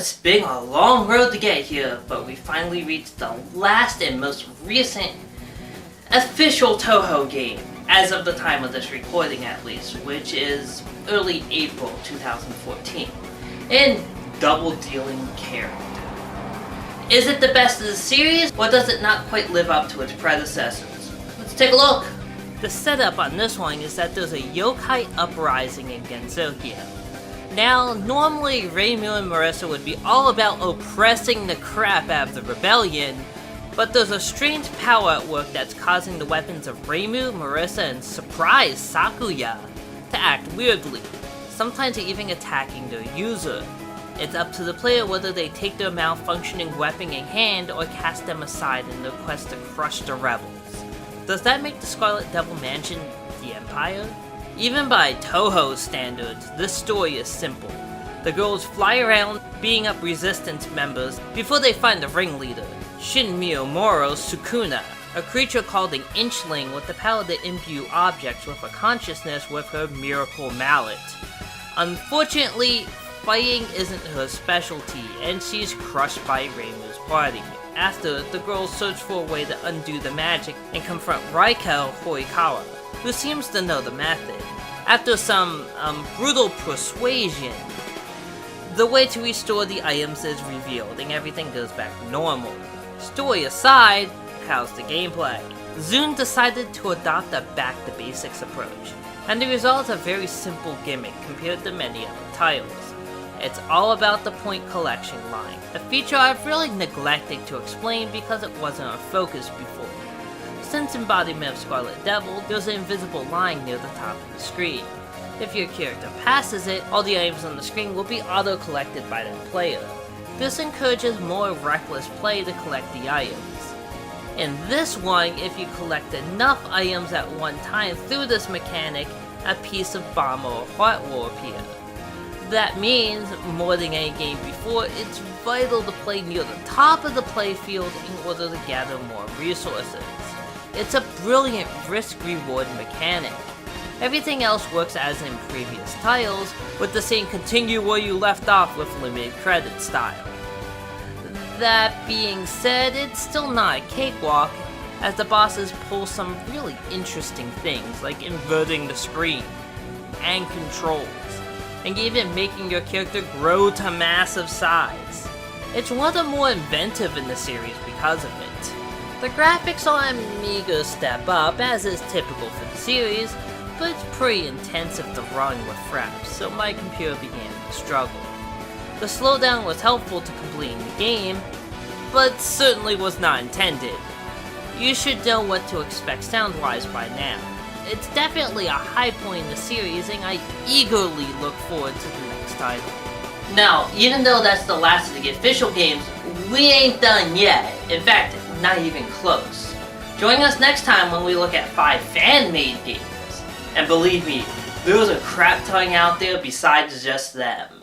it's been a long road to get here, but we finally reached the last and most recent official Touhou game, as of the time of this recording at least, which is early April 2014, in Double Dealing Character. Is it the best of the series, or does it not quite live up to its predecessors? Let's take a look! The setup on this one is that there's a yokai uprising in Gensokia. Now, normally Reimu and Marisa would be all about oppressing the crap out of the rebellion, but there's a strange power at work that's causing the weapons of Reimu, Marisa, and surprise Sakuya to act weirdly, sometimes even attacking their user. It's up to the player whether they take their malfunctioning weapon in hand or cast them aside in their quest to crush the rebels. Does that make the Scarlet Devil Mansion the Empire? Even by Touhou standards, this story is simple. The girls fly around beating up resistance members before they find the ringleader, Shinmyo Moro Sukuna, a creature called an Inchling with the power to imbue objects with a consciousness with her miracle mallet. Unfortunately, fighting isn't her specialty, and she's crushed by Reimu's party. After, the girls search for a way to undo the magic and confront Raikou Horikawa, who seems to know the method. After some brutal persuasion, the way to restore the items is revealed and everything goes back to normal. Story aside, how's the gameplay? Zune decided to adopt a back-to-basics approach, and the result is a very simple gimmick compared to many other titles. It's all about the point collection line, a feature I've really neglected to explain because it wasn't a focus before. Since embodiment of Scarlet Devil, there's an invisible line near the top of the screen. If your character passes it, all the items on the screen will be auto-collected by the player. This encourages more reckless play to collect the items. In this one, if you collect enough items at one time through this mechanic, a piece of bomb or heart will appear. That means, more than any game before, it's vital to play near the top of the playfield in order to gather more resources. It's a brilliant risk-reward mechanic. Everything else works as in previous titles, with the same continue where you left off with limited credit style. That being said, it's still not a cakewalk, as the bosses pull some really interesting things like inverting the screen, and controls, and even making your character grow to massive size. It's one of the more inventive in the series because of it. The graphics are a meager step up, as is typical for the series, but it's pretty intensive to run with fraps, so my computer began to struggle. The slowdown was helpful to completing the game, but certainly was not intended. You should know what to expect sound-wise by now. It's definitely a high point in the series, and I eagerly look forward to the next title. Now, even though that's the last of the official games, we ain't done yet. In fact, not even close. Join us next time when we look at 5 fan-made games. And believe me, there's a crap ton out there besides just them.